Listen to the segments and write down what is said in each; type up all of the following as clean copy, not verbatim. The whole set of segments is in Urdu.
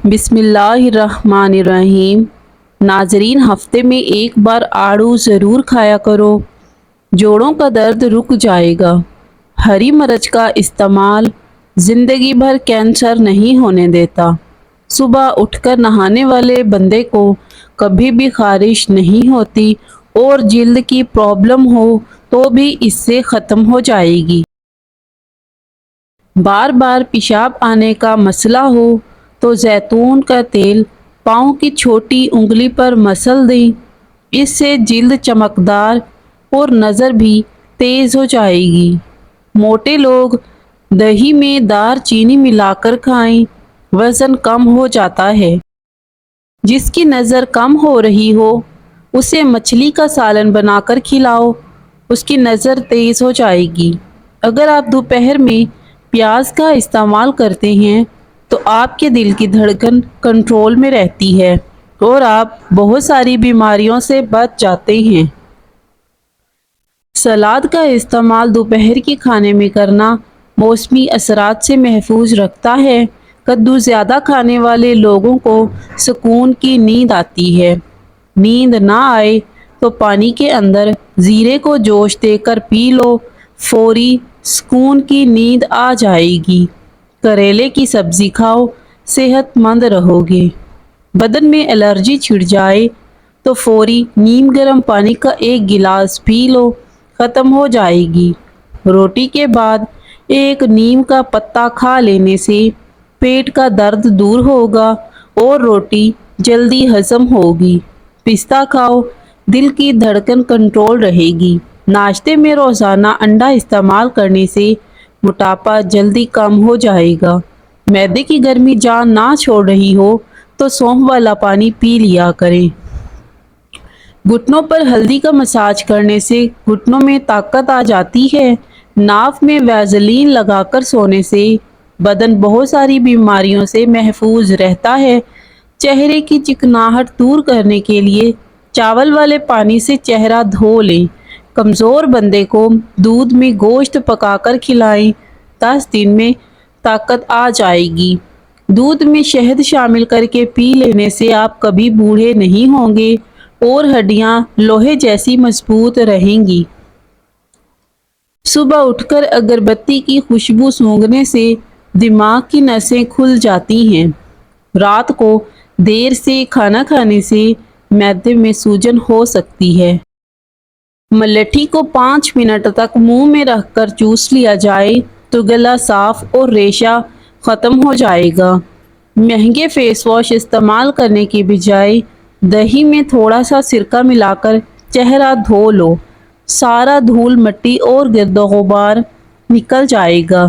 بسم اللہ الرحمن الرحیم۔ ناظرین، ہفتے میں ایک بار آڑو ضرور کھایا کرو، جوڑوں کا درد رک جائے گا۔ ہری مرچ کا استعمال زندگی بھر کینسر نہیں ہونے دیتا۔ صبح اٹھ کر نہانے والے بندے کو کبھی بھی خارش نہیں ہوتی، اور جلد کی پرابلم ہو تو بھی اس سے ختم ہو جائے گی۔ بار بار پیشاب آنے کا مسئلہ ہو تو زیتون کا تیل پاؤں کی چھوٹی انگلی پر مسل دیں، اس سے جلد چمکدار اور نظر بھی تیز ہو جائے گی۔ موٹے لوگ دہی میں دار چینی ملا کر کھائیں، وزن کم ہو جاتا ہے۔ جس کی نظر کم ہو رہی ہو اسے مچھلی کا سالن بنا کر کھلاؤ، اس کی نظر تیز ہو جائے گی۔ اگر آپ دوپہر میں پیاز کا استعمال کرتے ہیں تو آپ کے دل کی دھڑکن کنٹرول میں رہتی ہے اور آپ بہت ساری بیماریوں سے بچ جاتے ہیں۔ سلاد کا استعمال دوپہر کے کھانے میں کرنا موسمی اثرات سے محفوظ رکھتا ہے۔ کدو زیادہ کھانے والے لوگوں کو سکون کی نیند آتی ہے۔ نیند نہ آئے تو پانی کے اندر زیرے کو جوش دے کر پی لو، فوری سکون کی نیند آ جائے گی۔ کریلے کی سبزی کھاؤ، صحت مند رہو گے۔ بدن میں الرجی چھڑ جائے تو فوری نیم گرم پانی کا ایک گلاس پی لو، ختم ہو جائے گی۔ روٹی کے بعد ایک نیم کا پتا کھا لینے سے پیٹ کا درد دور ہوگا اور روٹی جلدی ہضم ہوگی۔ پستہ کھاؤ، دل کی دھڑکن کنٹرول رہے گی۔ ناشتے میں روزانہ انڈا استعمال کرنے سے موٹاپا جلدی کم ہو جائے گا۔ معدے کی گرمی جان نہ چھوڑ رہی ہو تو سونف والا پانی پی لیا کریں۔ گھٹنوں پر ہلدی کا مساج کرنے سے گھٹنوں میں طاقت آ جاتی ہے۔ ناف میں ویزلین لگا کر سونے سے بدن بہت ساری بیماریوں سے محفوظ رہتا ہے۔ چہرے کی چکناہٹ دور کرنے کے لیے چاول والے پانی سے چہرہ دھو لیں۔ کمزور بندے کو دودھ میں گوشت پکا کر کھلائیں، 10 دن میں طاقت آ جائے گی۔ دودھ میں شہد شامل کر کے پی لینے سے آپ کبھی بوڑھے نہیں ہوں گے اور ہڈیاں لوہے جیسی مضبوط رہیں گی۔ صبح اٹھ کر اگربتی کی خوشبو سونگھنے سے دماغ کی نسیں کھل جاتی ہیں۔ رات کو دیر سے کھانا کھانے سے معدے میں سوجن ہو سکتی ہے۔ ملٹھی کو 5 منٹ تک منہ میں رکھ کر چوس لیا جائے تو گلا صاف اور ریشہ ختم ہو جائے گا۔ مہنگے فیس واش استعمال کرنے کے بجائے دہی میں تھوڑا سا سرکہ ملا کر چہرہ دھو لو، سارا دھول مٹی اور گرد و غبار نکل جائے گا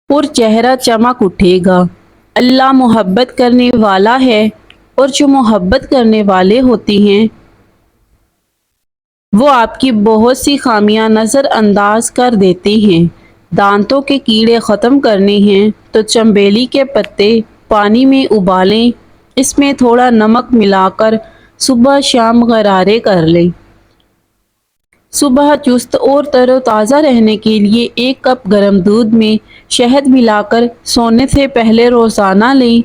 اور چہرہ چمک اٹھے گا۔ اللہ محبت کرنے والا ہے اور جو محبت کرنے والے ہوتے ہیں وہ آپ کی بہت سی خامیاں نظر انداز کر دیتے ہیں۔ دانتوں کے کیڑے ختم کرنے ہیں تو چنبیلی کے پتے پانی میں ابالیں، اس میں تھوڑا نمک ملا کر صبح شام غرارے کر لیں۔ صبح چست اور تر و تازہ رہنے کے لیے 1 کپ گرم دودھ میں شہد ملا کر سونے سے پہلے روزانہ لیں۔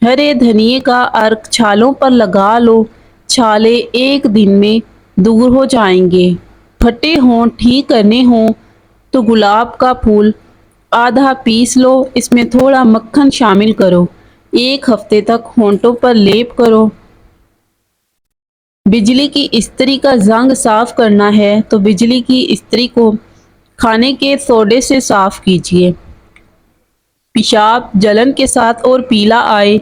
ہرے دھنیے کا عرق چھالوں پر لگا لو، چھالے 1 دن میں دور ہو جائیں گے۔ پھٹے ہونٹ ٹھیک کرنے ہوں تو گلاب کا پھول آدھا پیس لو، اس میں تھوڑا مکھن شامل کرو، 1 ہفتے تک ہونٹوں پر لیپ کرو۔ بجلی کی استری کا زنگ صاف کرنا ہے تو بجلی کی استری کو کھانے کے سوڈے سے صاف کیجیے۔ پیشاب جلن کے ساتھ اور پیلا آئے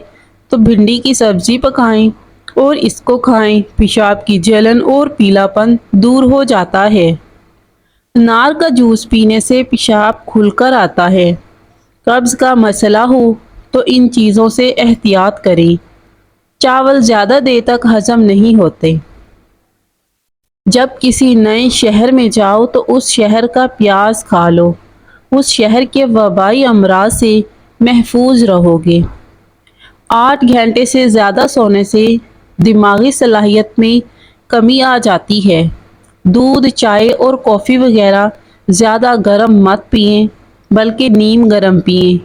تو بھنڈی کی سبزی پکائیں اور اس کو کھائیں، پیشاب کی جلن اور پیلا پن دور ہو جاتا ہے۔ انار کا جوس پینے سے پیشاب کھل کر آتا ہے۔ قبض کا مسئلہ ہو تو ان چیزوں سے احتیاط کریں۔ چاول زیادہ دیر تک ہضم نہیں ہوتے۔ جب کسی نئے شہر میں جاؤ تو اس شہر کا پیاز کھا لو، اس شہر کے وبائی امراض سے محفوظ رہو گے۔ 8 گھنٹے سے زیادہ سونے سے دماغی صلاحیت میں کمی آ جاتی ہے۔ دودھ، چائے اور کافی وغیرہ زیادہ گرم مت پئیں، بلکہ نیم گرم پئیں۔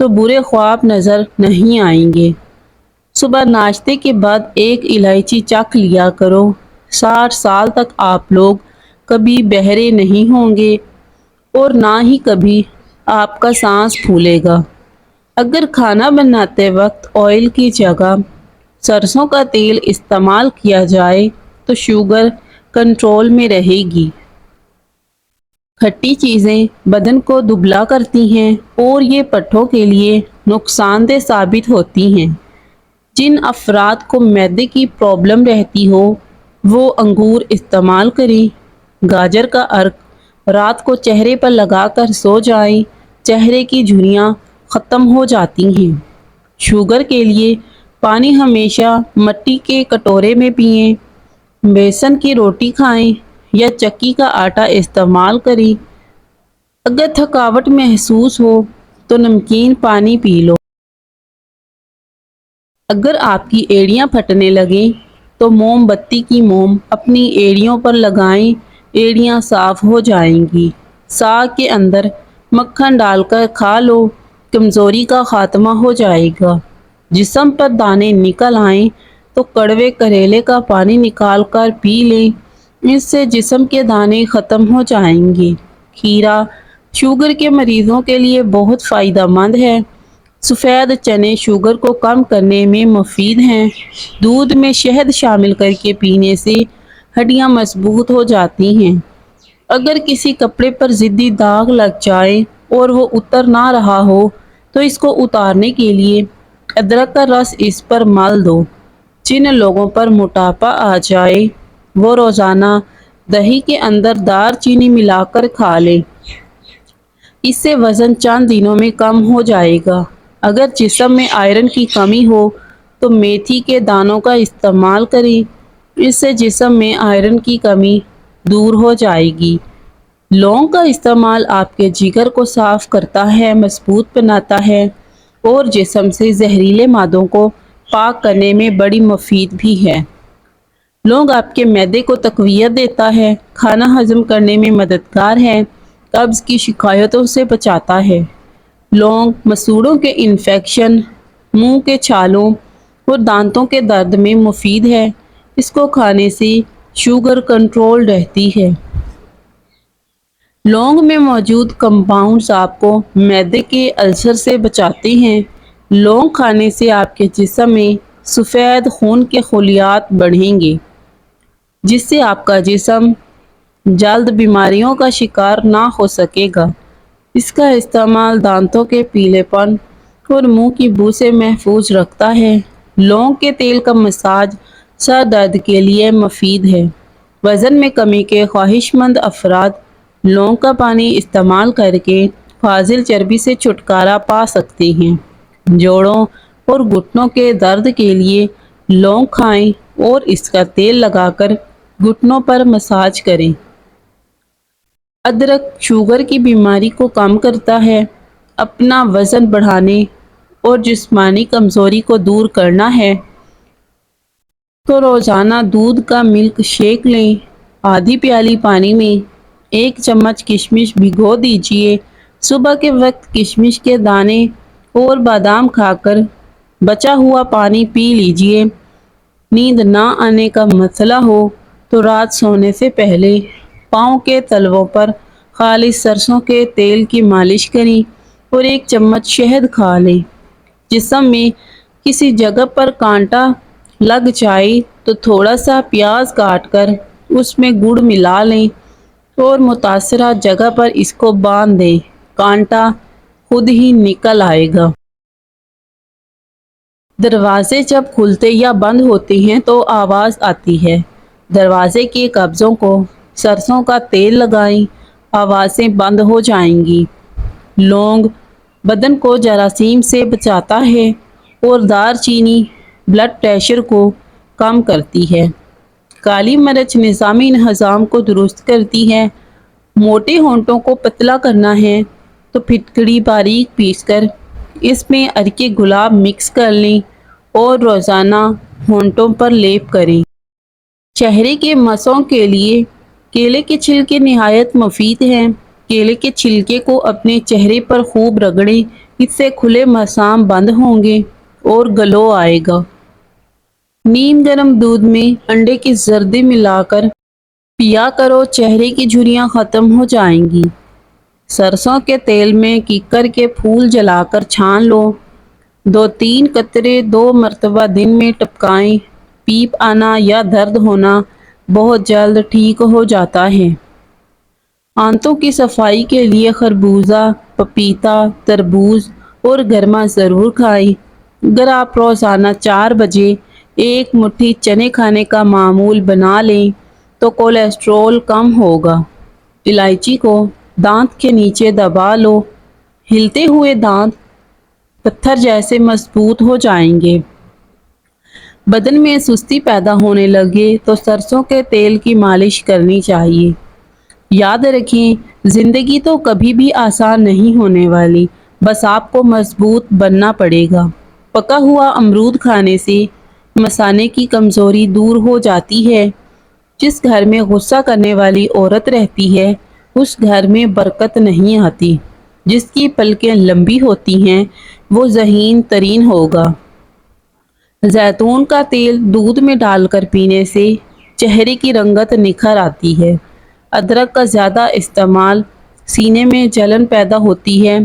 تو برے خواب نظر نہیں آئیں گے۔ صبح ناشتے کے بعد ایک الائچی چکھ لیا کرو۔ 60 سال تک آپ لوگ کبھی بہرے نہیں ہوں گے اور نہ ہی کبھی آپ کا سانس پھولے گا۔ اگر کھانا بناتے وقت آئل کی جگہ سرسوں کا تیل استعمال کیا جائے تو شوگر کنٹرول میں رہے گی۔ کھٹی چیزیں بدن کو دبلا کرتی ہیں اور یہ پٹھوں کے لیے نقصان دہ ثابت ہوتی ہیں۔ جن افراد کو معدے کی پرابلم رہتی ہو وہ انگور استعمال کریں۔ گاجر کا عرق رات کو چہرے پر لگا کر سو جائیں، چہرے کی جھریاں ختم ہو جاتی ہیں۔ شوگر کے لیے پانی ہمیشہ مٹی کے کٹورے میں پئیں۔ بیسن کی روٹی کھائیں یا چکی کا آٹا استعمال کریں۔ اگر تھکاوٹ محسوس ہو تو نمکین پانی پی لو۔ اگر آپ کی ایڑیاں پھٹنے لگیں تو موم بتی کی موم اپنی ایڑیوں پر لگائیں، ایڑیاں صاف ہو جائیں گی۔ ساگ کے اندر مکھن ڈال کر کھا لو، کمزوری کا خاتمہ ہو جائے گا۔ جسم پر دانے نکل آئیں تو کڑوے کریلے کا پانی نکال کر پی لیں، اس سے جسم کے دانے ختم ہو جائیں گے۔ کھیرا شوگر کے مریضوں کے لیے بہت فائدہ مند ہے۔ سفید چنے شوگر کو کم کرنے میں مفید ہیں۔ دودھ میں شہد شامل کر کے پینے سے ہڈیاں مضبوط ہو جاتی ہیں۔ اگر کسی کپڑے پر ضدی داغ لگ جائے اور وہ اتر نہ رہا ہو تو اس کو اتارنے کے لیے ادرک کا رس اس پر مل دو۔ جن لوگوں پر موٹاپا آ جائے وہ روزانہ دہی کے اندر دار چینی ملا کر کھا لیں، اس سے وزن چند دنوں میں کم ہو جائے گا۔ اگر جسم میں آئرن کی کمی ہو تو میتھی کے دانوں کا استعمال کریں، اس سے جسم میں آئرن کی کمی دور ہو جائے گی۔ لونگ کا استعمال آپ کے جگر کو صاف کرتا ہے، مضبوط بناتا ہے اور جسم سے زہریلے مادوں کو پاک کرنے میں بڑی مفید بھی ہے۔ لونگ آپ کے معدے کو تقویت دیتا ہے، کھانا ہضم کرنے میں مددگار ہے، قبض کی شکایتوں سے بچاتا ہے۔ لونگ مسوڑوں کے انفیکشن، منہ کے چھالوں اور دانتوں کے درد میں مفید ہے۔ اس کو کھانے سے شوگر کنٹرول رہتی ہے۔ لونگ میں موجود کمپاؤنڈز آپ کو معدے کے السر سے بچاتے ہیں۔ لونگ کھانے سے آپ کے جسم میں سفید خون کے خلیات بڑھیں گے، جس سے آپ کا جسم جلد بیماریوں کا شکار نہ ہو سکے گا۔ اس کا استعمال دانتوں کے پیلے پن اور منہ کی بو سے محفوظ رکھتا ہے۔ لونگ کے تیل کا مساج سر درد کے لیے مفید ہے۔ وزن میں کمی کے خواہش مند افراد لونگ کا پانی استعمال کر کے فاضل چربی سے چھٹکارا پا سکتے ہیں۔ جوڑوں اور گھٹنوں کے درد کے لیے لونگ کھائیں اور اس کا تیل لگا کر گھٹنوں پر مساج کریں۔ ادرک شوگر کی بیماری کو کم کرتا ہے۔ اپنا وزن بڑھانے اور جسمانی کمزوری کو دور کرنا ہے تو روزانہ دودھ کا ملک شیک لیں۔ آدھی پیالی پانی میں 1 چمچ کشمش بھگو دیجیے۔ صبح کے وقت کشمش کے دانے اور بادام کھا کر بچا ہوا پانی پی لیجیے۔ نیند نہ آنے کا مسئلہ ہو تو رات سونے سے پہلے پاؤں کے تلووں پر خالص سرسوں کے تیل کی مالش کریں اور 1 چمچ شہد کھا لیں۔ جسم میں کسی جگہ پر کانٹا لگ جائے تو تھوڑا سا پیاز کاٹ کر اس میں گڑ ملا لیں اور متاثرہ جگہ پر اس کو باندھ دیں، کانٹا خود ہی نکل آئے گا۔ دروازے جب کھلتے یا بند ہوتے ہیں تو آواز آتی ہے۔ دروازے کے قبضوں کو سرسوں کا تیل لگائیں، آوازیں بند ہو جائیں گی۔ لونگ بدن کو جراثیم سے بچاتا ہے اور دار چینی بلڈ پریشر کو کم کرتی ہے۔ کالی مرچ نظامی ہضم کو درست کرتی ہے۔ موٹے ہونٹوں کو پتلا کرنا ہے تو پھٹکڑی باریک پیس کر اس میں عرق گلاب مکس کر لیں اور روزانہ ہونٹوں پر لیپ کریں۔ چہرے کے مسوں کے لیے کیلے کے چھلکے نہایت مفید ہیں۔ کیلے کے چھلکے کو اپنے چہرے پر خوب رگڑیں، اس سے کھلے مسام بند ہوں گے اور گلو آئے گا۔ نیم گرم دودھ میں انڈے کی زردی ملا کر پیا کرو، چہرے کی جھریاں ختم ہو جائیں گی۔ سرسوں کے تیل میں کیکر کے پھول جلا کر چھان لو، 2-3 قطرے 2 مرتبہ دن میں ٹپکائیں۔ پیپ آنا یا درد ہونا بہت جلد ٹھیک ہو جاتا ہے۔ آنتوں کی صفائی کے لیے خربوزہ، پپیتا، تربوز اور گرما ضرور کھائیں۔ اگر آپ روزانہ 4 بجے 1 مٹھی چنے کھانے کا معمول بنا لیں تو کولیسٹرول کم ہوگا۔ الائچی کو دانت کے نیچے دبا لو، ہلتے ہوئے دانت پتھر جیسے مضبوط ہو جائیں گے۔ بدن میں سستی پیدا ہونے لگے تو سرسوں کے تیل کی مالش کرنی چاہیے۔ یاد رکھیں، زندگی تو کبھی بھی آسان نہیں ہونے والی، بس آپ کو مضبوط بننا پڑے گا۔ پکا ہوا امرود کھانے سے مثانے کی کمزوری دور ہو جاتی ہے۔ جس گھر میں غصہ کرنے والی عورت رہتی ہے، اس گھر میں برکت نہیں آتی۔ جس کی پلکیں لمبی ہوتی ہیں، وہ ذہین ترین ہوگا۔ زیتون کا تیل دودھ میں ڈال کر پینے سے چہرے کی رنگت نکھر آتی ہے۔ ادرک کا زیادہ استعمال سینے میں جلن پیدا ہوتی ہے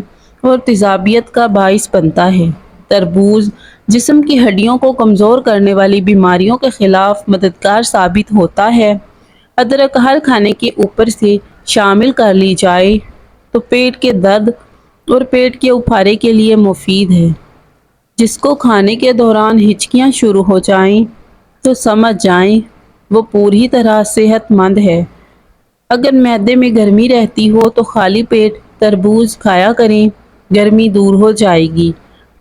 اور تیزابیت کا باعث بنتا ہے۔ تربوز جسم کی ہڈیوں کو کمزور کرنے والی بیماریوں کے خلاف مددگار ثابت ہوتا ہے۔ ادرک ہر کھانے کے اوپر سے شامل کر لی جائے تو پیٹ کے درد اور پیٹ کے اپھارے کے لیے مفید ہے۔ جس کو کھانے کے دوران ہچکیاں شروع ہو جائیں تو سمجھ جائیں وہ پوری طرح صحت مند ہے۔ اگر معدے میں گرمی رہتی ہو تو خالی پیٹ تربوز کھایا کریں، گرمی دور ہو جائے گی۔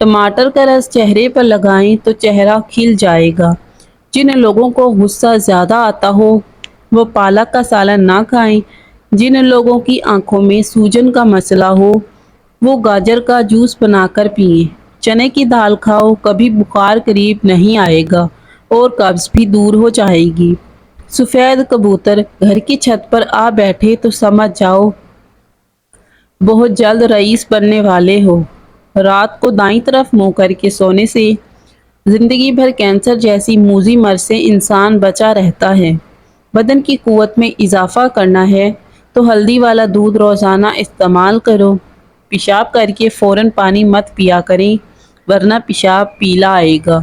ٹماٹر کا رس چہرے پر لگائیں تو چہرہ کھل جائے گا۔ جن لوگوں کو غصہ زیادہ آتا ہو وہ پالک کا سالن نہ کھائیں۔ جن لوگوں کی آنکھوں میں سوجن کا مسئلہ ہو وہ گاجر کا جوس بنا کر پئیں۔ چنے کی دال کھاؤ، کبھی بخار قریب نہیں آئے گا اور قبض بھی دور ہو جائے گی۔ سفید کبوتر گھر کی چھت پر آ بیٹھے تو سمجھ جاؤ بہت جلد رئیس بننے والے ہو۔ رات کو دائیں طرف منہ کر کے سونے سے زندگی بھر کینسر جیسی موذی مرض سے انسان بچا رہتا ہے۔ بدن کی قوت میں اضافہ کرنا ہے تو ہلدی والا دودھ روزانہ استعمال کرو۔ پیشاب کر کے فوراً پانی مت پیا کریں ورنہ پیشاب پیلا آئے گا۔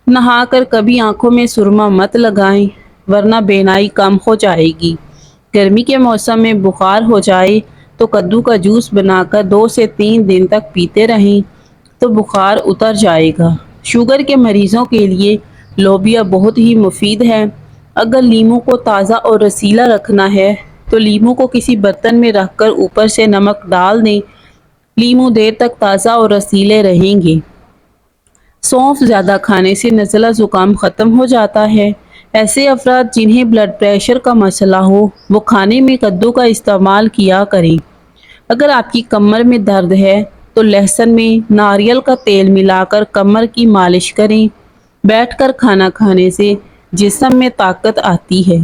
نہا کر کبھی آنکھوں میں سرما مت لگائیں ورنہ بینائی کم ہو جائے گی۔ گرمی کے موسم میں بخار ہو جائے تو کدو کا جوس بنا کر 2 سے 3 دن تک پیتے رہیں تو بخار اتر جائے گا۔ شوگر کے مریضوں کے لیے لوبیا بہت ہی مفید ہے۔ اگر لیموں کو تازہ اور رسیلا رکھنا ہے تو لیموں کو کسی برتن میں رکھ کر اوپر سے نمک ڈال دیں، لیموں دیر تک تازہ اور رسیلے رہیں گے۔ سونف زیادہ کھانے سے نزلہ زکام ختم ہو جاتا ہے۔ ایسے افراد جنہیں بلڈ پریشر کا مسئلہ ہو وہ کھانے میں کدو کا استعمال کیا کریں۔ اگر آپ کی کمر میں درد ہے تو لہسن میں ناریل کا تیل ملا کر کمر کی مالش کریں۔ بیٹھ کر کھانا کھانے سے جسم میں طاقت آتی ہے۔